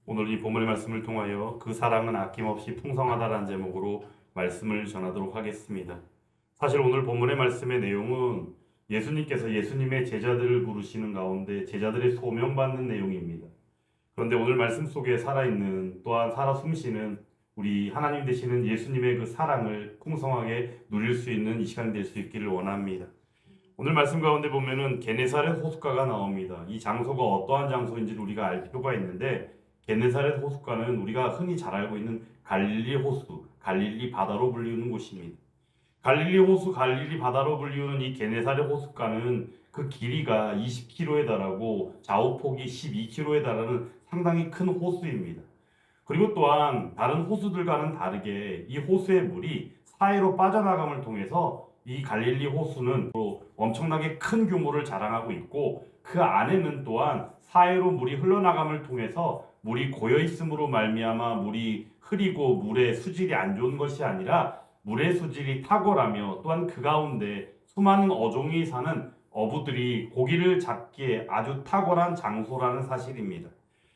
오늘 이 본문의 말씀을 통하여 그 사랑은 아낌없이 풍성하다라는 제목으로 말씀을 전하도록 하겠습니다. 사실 오늘 본문의 말씀의 내용은 예수님께서 예수님의 제자들을 부르시는 가운데 제자들의 소명받는 내용입니다. 그런데 오늘 말씀 속에 살아있는 또한 살아 숨쉬는 우리 하나님 되시는 예수님의 그 사랑을 풍성하게 누릴 수 있는 이 시간이 될 수 있기를 원합니다. 오늘 말씀 가운데 보면은 게네사렛 호숫가가 나옵니다. 이 장소가 어떠한 장소인지를 우리가 알 필요가 있는데 게네사렛 호숫가는 우리가 흔히 잘 알고 있는 갈릴리 호수, 갈릴리 바다로 불리는 곳입니다. 갈릴리 호수, 갈릴리 바다로 불리우는 이 게네사렛 호숫가는 그 길이가 20km에 달하고 좌우폭이 12km에 달하는 상당히 큰 호수입니다. 그리고 또한 다른 호수들과는 다르게 이 호수의 물이 사해로 빠져나감을 통해서 이 갈릴리 호수는 엄청나게 큰 규모를 자랑하고 있고 그 안에는 또한 사해로 물이 흘러나감을 통해서 물이 고여 있음으로 말미암아 물이 흐리고 물의 수질이 안 좋은 것이 아니라 물의 수질이 탁월하며 또한 그 가운데 수많은 어종이 사는 어부들이 고기를 잡기에 아주 탁월한 장소라는 사실입니다.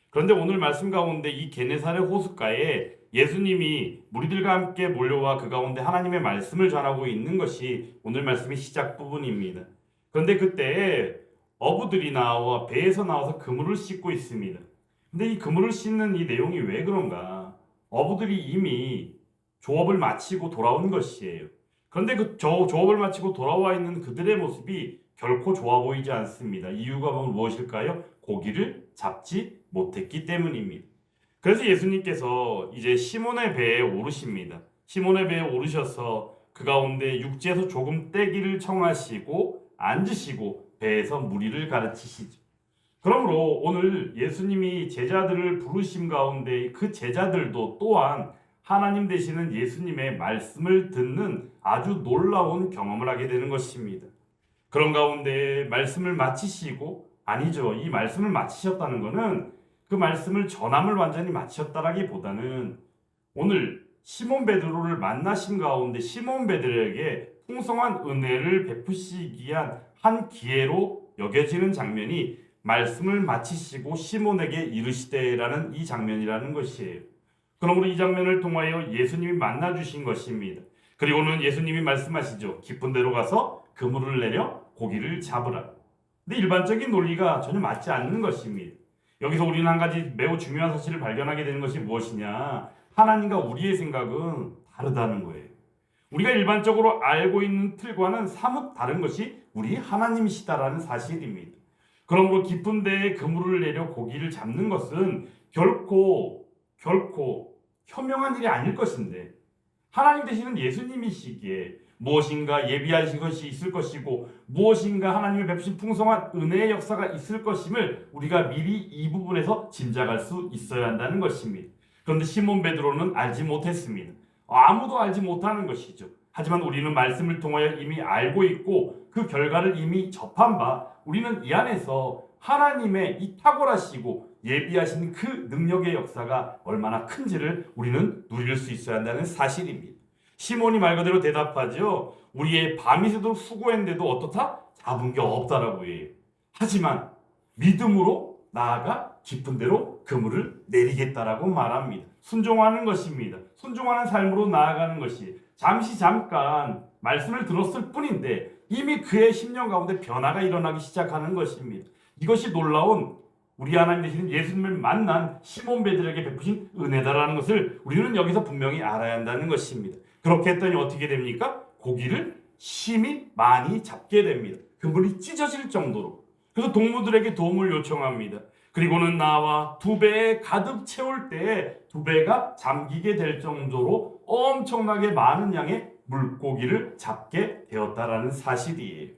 그런데 오늘 말씀 가운데 이 게네사렛 호숫가에 예수님이 무리들과 함께 몰려와 그 가운데 하나님의 말씀을 전하고 있는 것이 오늘 말씀의 시작 부분입니다. 그런데 그때 어부들이 나와 배에서 나와서 그물을 씻고 있습니다. 근데 이 그물을 씻는 이 내용이 왜 그런가? 어부들이 이미 조업을 마치고 돌아온 것이에요. 그런데 그 조업을 마치고 돌아와 있는 그들의 모습이 결코 좋아 보이지 않습니다. 이유가 무엇일까요? 고기를 잡지 못했기 때문입니다. 그래서 예수님께서 이제 시몬의 배에 오르십니다. 시몬의 배에 오르셔서 그 가운데 육지에서 조금 떼기를 청하시고 앉으시고 배에서 무리를 가르치시죠. 그러므로 오늘 예수님이 제자들을 부르심 가운데 그 제자들도 또한 하나님 되시는 예수님의 말씀을 듣는 아주 놀라운 경험을 하게 되는 것입니다. 그런 가운데 말씀을 마치시고 아니죠. 이 말씀을 마치셨다는 것은 그 말씀을 전함을 완전히 마치셨다라기보다는 오늘 시몬 베드로를 만나신 가운데 시몬 베드로에게 풍성한 은혜를 베푸시기 위한 한 기회로 여겨지는 장면이 말씀을 마치시고 시몬에게 이르시되라는 이 장면이라는 것이에요. 그러므로 이 장면을 통하여 예수님이 만나 주신 것입니다. 그리고는 예수님이 말씀하시죠. 깊은 데로 가서 그물을 내려 고기를 잡으라. 근데 일반적인 논리가 전혀 맞지 않는 것입니다. 여기서 우리는 한 가지 매우 중요한 사실을 발견하게 되는 것이 무엇이냐? 하나님과 우리의 생각은 다르다는 거예요. 우리가 일반적으로 알고 있는 틀과는 사뭇 다른 것이 우리 하나님이시다라는 사실입니다. 그러므로 깊은 데에 그물을 내려 고기를 잡는 것은 결코 현명한 일이 아닐 것인데 하나님 되시는 예수님이시기에 무엇인가 예비하신 것이 있을 것이고 무엇인가 하나님의 베푸신 풍성한 은혜의 역사가 있을 것임을 우리가 미리 이 부분에서 짐작할 수 있어야 한다는 것입니다. 그런데 시몬 베드로는 알지 못했습니다. 아무도 알지 못하는 것이죠. 하지만 우리는 말씀을 통하여 이미 알고 있고 그 결과를 이미 접한 바 우리는 이 안에서 하나님의 이 탁월하시고 예비하신 그 능력의 역사가 얼마나 큰지를 우리는 누릴 수 있어야 한다는 사실입니다. 시몬이 말 그대로 대답하죠. 우리의 밤이 새도록 수고했는데도 어떻다? 잡은 게 없다라고 해요. 하지만 믿음으로 나아가 깊은 데로 그물을 내리겠다라고 말합니다. 순종하는 것입니다. 순종하는 삶으로 나아가는 것이 잠깐 말씀을 들었을 뿐인데 이미 그의 심령 가운데 변화가 일어나기 시작하는 것입니다. 이것이 놀라운 우리 하나님 되시는 예수님을 만난 시몬 베드로에게 베푸신 은혜다라는 것을 우리는 여기서 분명히 알아야 한다는 것입니다. 그렇게 했더니 어떻게 됩니까? 고기를 심히 많이 잡게 됩니다. 그물이 찢어질 정도로. 그래서 동무들에게 도움을 요청합니다. 그리고는 나와 두 배에 가득 채울 때에 두 배가 잠기게 될 정도로 엄청나게 많은 양의 물고기를 잡게 되었다라는 사실이에요.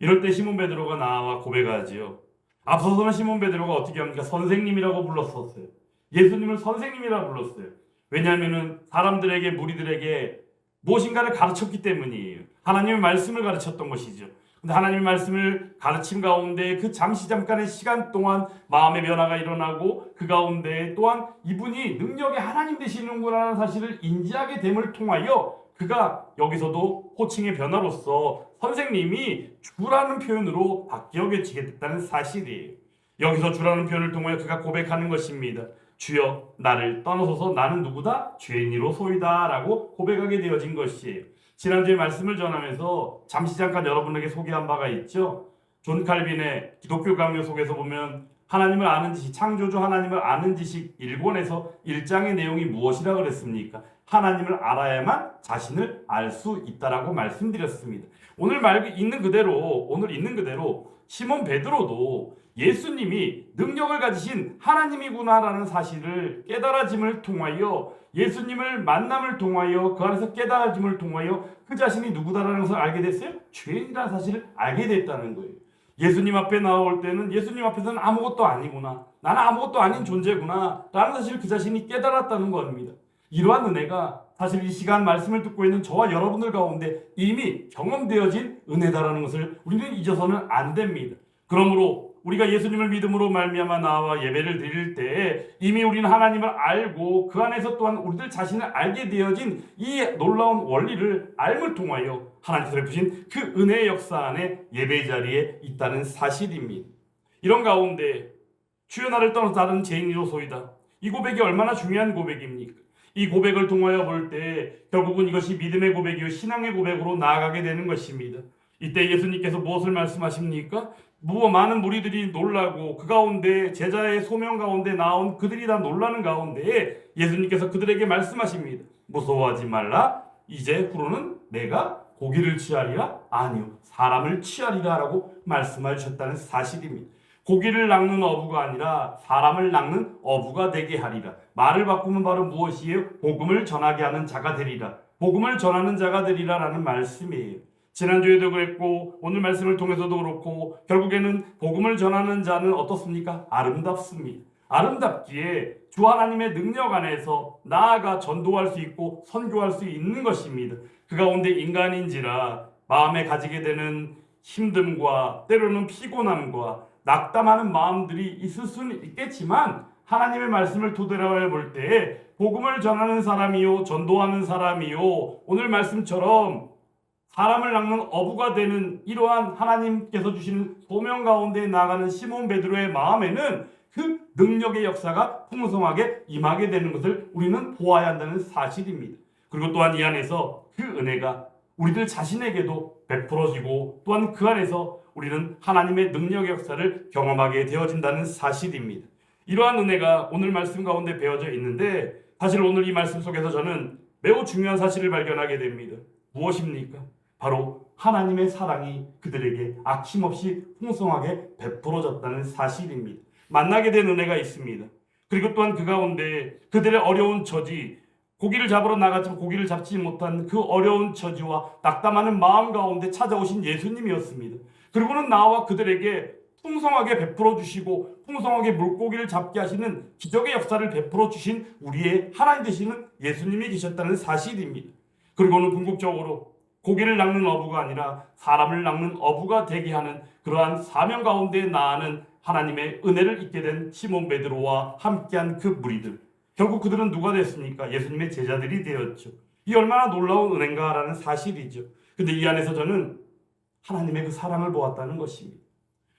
이럴 때 시몬 베드로가 나와 고백하지요. 앞서서는 시몬 베드로가 어떻게 합니까? 선생님이라고 불렀었어요. 예수님을 선생님이라고 불렀어요. 왜냐하면 사람들에게 무리들에게 무엇인가를 가르쳤기 때문이에요. 하나님의 말씀을 가르쳤던 것이죠. 근데 하나님의 말씀을 가르침 가운데 그 잠깐의 시간 동안 마음의 변화가 일어나고 그 가운데 또한 이분이 능력의 하나님 되시는구나라는 사실을 인지하게 됨을 통하여 그가 여기서도 호칭의 변화로서 선생님이 주라는 표현으로 바뀌어지게 됐다는 사실이에요. 여기서 주라는 표현을 통하여 그가 고백하는 것입니다. 주여 나를 떠나소서 나는 누구다? 죄인이로소이다 라고 고백하게 되어진 것이에요. 지난주에 말씀을 전하면서 잠시 잠깐 여러분에게 소개한 바가 있죠. 존 칼빈의 기독교 강요 속에서 보면 하나님을 아는 지식, 창조주 하나님을 아는 지식 1권에서 1장의 내용이 무엇이라 그랬습니까? 하나님을 알아야만 자신을 알 수 있다라고 말씀드렸습니다. 오늘 있는 그대로 시몬 베드로도 예수님이 능력을 가지신 하나님이구나라는 사실을 깨달아짐을 통하여 예수님을 만남을 통하여 그 안에서 깨달아짐을 통하여 그 자신이 누구다라는 것을 알게 됐어요. 죄인이라는 사실을 알게 됐다는 거예요. 예수님 앞에 나올 때는 예수님 앞에서는 아무것도 아니구나. 나는 아무것도 아닌 존재구나. 라는 사실을 그 자신이 깨달았다는 겁니다. 이러한 은혜가 사실 이 시간 말씀을 듣고 있는 저와 여러분들 가운데 이미 경험되어진 은혜다라는 것을 우리는 잊어서는 안 됩니다. 그러므로 우리가 예수님을 믿음으로 말미암아 나와 예배를 드릴 때 이미 우리는 하나님을 알고 그 안에서 또한 우리들 자신을 알게 되어진 이 놀라운 원리를 알을 통하여 하나님께서 베푸신 그 은혜의 역사 안에 예배 자리에 있다는 사실입니다. 이런 가운데 주여 나를 떠나서 다른 죄인이로소이다. 이 고백이 얼마나 중요한 고백입니까? 이 고백을 통하여 볼 때 결국은 이것이 믿음의 고백이요 신앙의 고백으로 나아가게 되는 것입니다. 이때 예수님께서 무엇을 말씀하십니까? 많은 무리들이 놀라고 그 가운데 제자의 소명 가운데 나온 그들이 다 놀라는 가운데에 예수님께서 그들에게 말씀하십니다. 무서워하지 말라. 이제 후로는 내가 고기를 취하리라? 아니요, 사람을 취하리라 라고 말씀하셨다는 사실입니다. 고기를 낚는 어부가 아니라 사람을 낚는 어부가 되게 하리라. 말을 바꾸면 바로 무엇이에요? 복음을 전하게 하는 자가 되리라. 복음을 전하는 자가 되리라 라는 말씀이에요. 지난주에도 그랬고 오늘 말씀을 통해서도 그렇고 결국에는 복음을 전하는 자는 어떻습니까? 아름답습니다. 아름답기에 주 하나님의 능력 안에서 나아가 전도할 수 있고 선교할 수 있는 것입니다. 그 가운데 인간인지라 마음에 가지게 되는 힘듦과 때로는 피곤함과 낙담하는 마음들이 있을 수는 있겠지만 하나님의 말씀을 토대로 해볼 때 복음을 전하는 사람이요 전도하는 사람이요 오늘 말씀처럼 사람을 낚는 어부가 되는 이러한 하나님께서 주시는 소명 가운데 나아가는 시몬 베드로의 마음에는 그 능력의 역사가 풍성하게 임하게 되는 것을 우리는 보아야 한다는 사실입니다. 그리고 또한 이 안에서 그 은혜가 우리들 자신에게도 베풀어지고 또한 그 안에서 우리는 하나님의 능력의 역사를 경험하게 되어진다는 사실입니다. 이러한 은혜가 오늘 말씀 가운데 배어져 있는데 사실 오늘 이 말씀 속에서 저는 매우 중요한 사실을 발견하게 됩니다. 무엇입니까? 바로 하나님의 사랑이 그들에게 아낌없이 풍성하게 베풀어졌다는 사실입니다. 만나게 된 은혜가 있습니다. 그리고 또한 그 가운데 그들의 어려운 처지, 고기를 잡으러 나갔지만 고기를 잡지 못한 그 어려운 처지와 낙담하는 마음 가운데 찾아오신 예수님이었습니다. 그리고는 나와 그들에게 풍성하게 베풀어 주시고 풍성하게 물고기를 잡게 하시는 기적의 역사를 베풀어 주신 우리의 하나님 되시는 예수님이 계셨다는 사실입니다. 그리고는 궁극적으로 고기를 낚는 어부가 아니라 사람을 낚는 어부가 되게 하는 그러한 사명 가운데 나아가는 하나님의 은혜를 입게 된 시몬 베드로와 함께한 그 무리들, 결국 그들은 누가 됐습니까? 예수님의 제자들이 되었죠. 이 얼마나 놀라운 은혜인가라는 사실이죠. 근데 이 안에서 저는 하나님의 그 사랑을 보았다는 것입니다.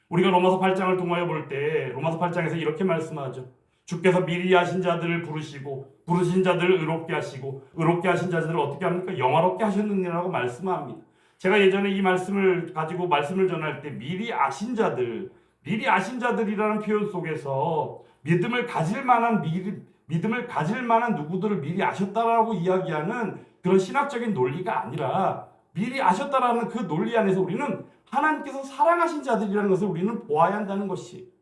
우리가 로마서 8장을 통하여 볼 때 로마서 8장에서 이렇게 말씀하죠. 주께서 미리 하신 자들을 부르시고 부르신 자들을 의롭게 하시고 의롭게 하신 자들을 어떻게 합니까? 영화롭게 하셨느니라고 말씀합니다. 제가 예전에 이 말씀을 가지고 말씀을 전할 때 미리 아신 자들이라는 표현 속에서 믿음을 가질 만한 누구들을 미리 아셨다라고 이야기하는 그런 신학적인 논리가 아니라 미리 아셨다라는 그 논리 안에서 우리는 하나님께서 사랑하신 자들이라는 것을 우리는 보아야 한다는 것이.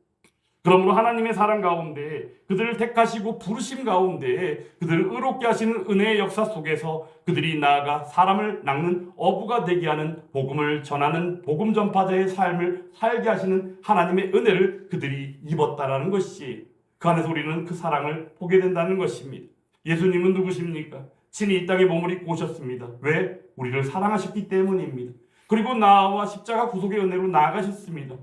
그러므로 하나님의 사랑 가운데 그들을 택하시고 부르심 가운데 그들을 의롭게 하시는 은혜의 역사 속에서 그들이 나아가 사람을 낚는 어부가 되게 하는 복음을 전하는 복음 전파자의 삶을 살게 하시는 하나님의 은혜를 그들이 입었다라는 것이 그 안에서 우리는 그 사랑을 보게 된다는 것입니다. 예수님은 누구십니까? 친히 이 땅에 몸을 입고 오셨습니다. 왜? 우리를 사랑하셨기 때문입니다. 그리고 나와 십자가 구속의 은혜로 나아가셨습니다.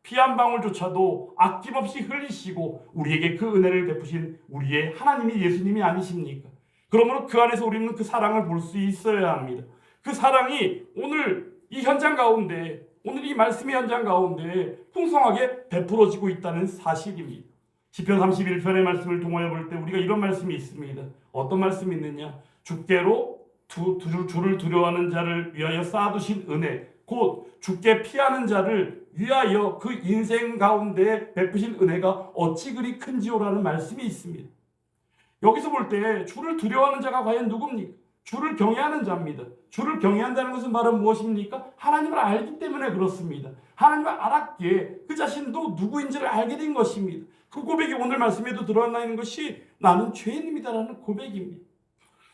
피 한 방울조차도 아낌없이 흘리시고 우리에게 그 은혜를 베푸신 우리의 하나님이 예수님이 아니십니까? 그러므로 그 안에서 우리는 그 사랑을 볼 수 있어야 합니다. 그 사랑이 오늘 이 현장 가운데, 오늘 이 말씀의 현장 가운데 풍성하게 베풀어지고 있다는 사실입니다. 시편 31편의 말씀을 통하여 볼 때 우리가 이런 말씀이 있습니다. 어떤 말씀이 있느냐? 주께로 주를 두려워하는 자를 위하여 쌓아두신 은혜, 곧 주께 피하는 자를 위하여 그 인생 가운데 베푸신 은혜가 어찌 그리 큰지요라는 말씀이 있습니다. 여기서 볼 때 주를 두려워하는 자가 과연 누굽니까? 주를 경외하는 자입니다. 주를 경외한다는 것은 바로 무엇입니까? 하나님을 알기 때문에 그렇습니다. 하나님을 알았기에 그 자신도 누구인지를 알게 된 것입니다. 그 고백이 오늘 말씀에도 들어나 있는 것이 나는 죄인입니다라는 고백입니다.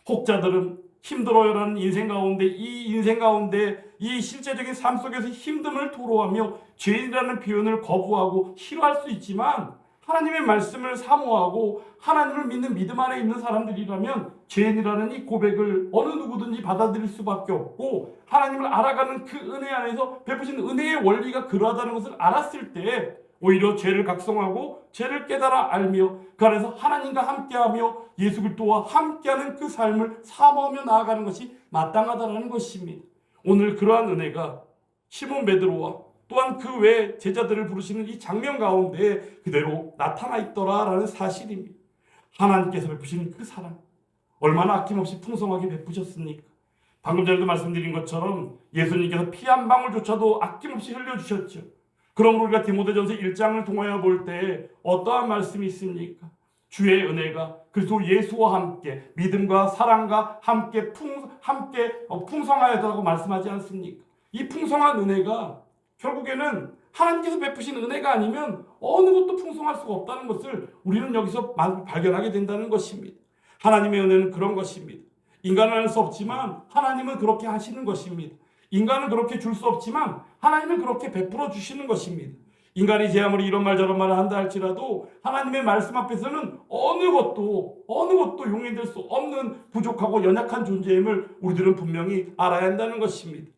혹자들은 힘들어요라는 인생 가운데 이 실제적인 삶 속에서 힘듦을 토로하며 죄인이라는 표현을 거부하고 싫어할 수 있지만 하나님의 말씀을 사모하고 하나님을 믿는 믿음 안에 있는 사람들이라면 죄인이라는 이 고백을 어느 누구든지 받아들일 수밖에 없고 하나님을 알아가는 그 은혜 안에서 베푸신 은혜의 원리가 그러하다는 것을 알았을 때 오히려 죄를 각성하고 죄를 깨달아 알며 그 안에서 하나님과 함께하며 예수 그리스도와 함께하는 그 삶을 사모하며 나아가는 것이 마땅하다는 것입니다. 오늘 그러한 은혜가 시몬 베드로와 또한 그 외 제자들을 부르시는 이 장면 가운데 그대로 나타나 있더라라는 사실입니다. 하나님께서 베푸신 그 사랑 얼마나 아낌없이 풍성하게 베푸셨습니까? 방금 전에도 말씀드린 것처럼 예수님께서 피 한 방울조차도 아낌없이 흘려주셨죠. 그러므로 우리가 디모데전서 1장을 통하여 볼 때 어떠한 말씀이 있습니까? 주의 은혜가 그리스도 예수와 함께 믿음과 사랑과 함께 풍성하였다고 말씀하지 않습니까? 이 풍성한 은혜가 결국에는 하나님께서 베푸신 은혜가 아니면 어느 것도 풍성할 수가 없다는 것을 우리는 여기서 발견하게 된다는 것입니다. 하나님의 은혜는 그런 것입니다. 인간은 할 수 없지만 하나님은 그렇게 하시는 것입니다. 인간은 그렇게 줄 수 없지만 하나님은 그렇게 베풀어 주시는 것입니다. 인간이 제 아무리 이런 말 저런 말을 한다 할지라도 하나님의 말씀 앞에서는 어느 것도 용인될 수 없는 부족하고 연약한 존재임을 우리들은 분명히 알아야 한다는 것입니다.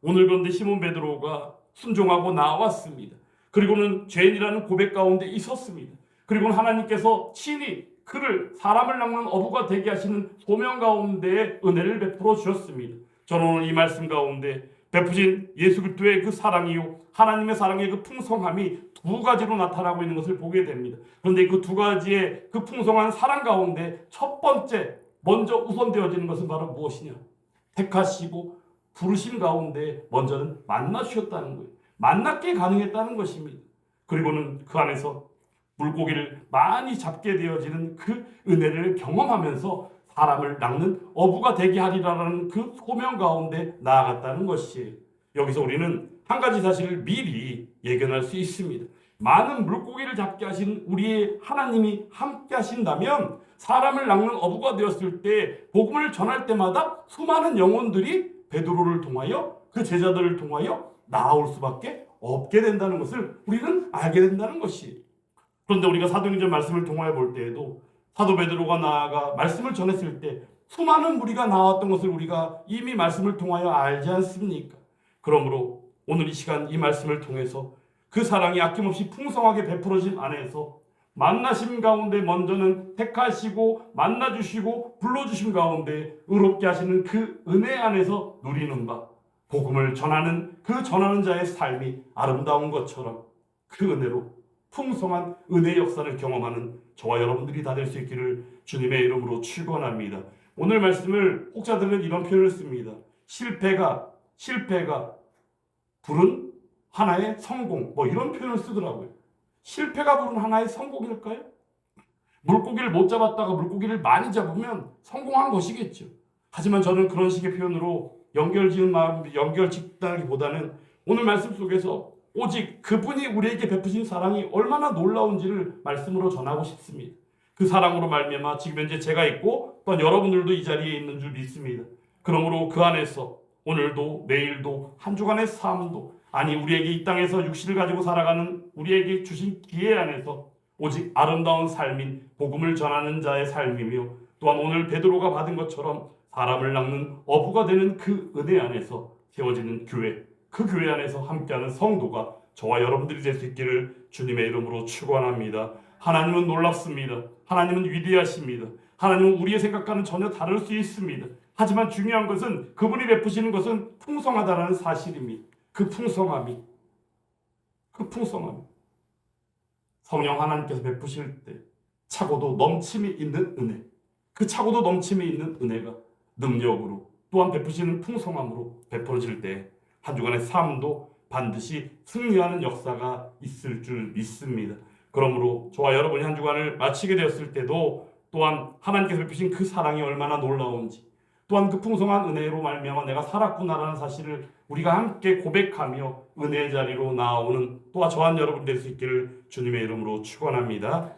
오늘 그런데 시몬 베드로가 순종하고 나왔습니다. 그리고는 죄인이라는 고백 가운데 있었습니다. 그리고는 하나님께서 친히 그를 사람을 낚는 어부가 되게 하시는 소명 가운데 은혜를 베풀어 주셨습니다. 저는 오늘 이 말씀 가운데 베푸신 예수 그리스도의 그 사랑이요 하나님의 사랑의 그 풍성함이 두 가지로 나타나고 있는 것을 보게 됩니다. 그런데 그 두 가지의 그 풍성한 사랑 가운데 첫 번째 먼저 우선되어지는 것은 바로 무엇이냐? 택하시고 부르심 가운데 먼저는 만나 주셨다는 거예요. 만났게 가능했다는 것입니다. 그리고는 그 안에서 물고기를 많이 잡게 되어지는 그 은혜를 경험하면서 사람을 낚는 어부가 되게 하리라는 그 소명 가운데 나아갔다는 것이에요. 여기서 우리는 한 가지 사실을 미리 예견할 수 있습니다. 많은 물고기를 잡게 하신 우리의 하나님이 함께 하신다면 사람을 낚는 어부가 되었을 때 복음을 전할 때마다 수많은 영혼들이 베드로를 통하여 그 제자들을 통하여 나올 수밖에 없게 된다는 것을 우리는 알게 된다는 것이에요. 그런데 우리가 사도행전 말씀을 통하여 볼 때에도 사도 베드로가 나아가 말씀을 전했을 때 수많은 무리가 나왔던 것을 우리가 이미 말씀을 통하여 알지 않습니까? 그러므로 오늘 이 시간 이 말씀을 통해서 그 사랑이 아낌없이 풍성하게 베풀어진 안에서 만나심 가운데 먼저는 택하시고 만나주시고 불러주심 가운데 의롭게 하시는 그 은혜 안에서 누리는 바 복음을 전하는 그 전하는 자의 삶이 아름다운 것처럼 그 은혜로 풍성한 은혜의 역사를 경험하는 저와 여러분들이 다 될 수 있기를 주님의 이름으로 축원합니다. 오늘 말씀을 혹자들은 이런 표현을 씁니다. 실패가 부른 하나의 성공, 이런 표현을 쓰더라고요. 실패가 부른 하나의 성공일까요? 물고기를 못 잡았다가 물고기를 많이 잡으면 성공한 것이겠죠. 하지만 저는 그런 식의 표현으로 연결짓다기보다는 오늘 말씀 속에서 오직 그분이 우리에게 베푸신 사랑이 얼마나 놀라운지를 말씀으로 전하고 싶습니다. 그 사랑으로 말미암아 지금 현재 제가 있고 또한 여러분들도 이 자리에 있는 줄 믿습니다. 그러므로 그 안에서 오늘도 내일도 한 주간의 삶도 아니 우리에게 이 땅에서 육신을 가지고 살아가는 우리에게 주신 기회 안에서 오직 아름다운 삶인 복음을 전하는 자의 삶이며 또한 오늘 베드로가 받은 것처럼 사람을 낚는 어부가 되는 그 은혜 안에서 세워지는 교회, 그 교회 안에서 함께하는 성도가 저와 여러분들이 될 수 있기를 주님의 이름으로 축원합니다. 하나님은 놀랍습니다. 하나님은 위대하십니다. 하나님은 우리의 생각과는 전혀 다를 수 있습니다. 하지만 중요한 것은 그분이 베푸시는 것은 풍성하다는 사실입니다. 그 풍성함이 성령 하나님께서 베푸실 때 차고도 넘침이 있는 은혜, 그 차고도 넘침이 있는 은혜가 능력으로 또한 베푸시는 풍성함으로 베풀어질 때 한 주간의 삶도 반드시 승리하는 역사가 있을 줄 믿습니다. 그러므로 저와 여러분이 한 주간을 마치게 되었을 때도 또한 하나님께서 베푸신 그 사랑이 얼마나 놀라운지, 또한 그 풍성한 은혜로 말미암아 내가 살았구나라는 사실을 우리가 함께 고백하며 은혜의 자리로 나아오는 또한 저와 여러분 될 수 있기를 주님의 이름으로 축원합니다.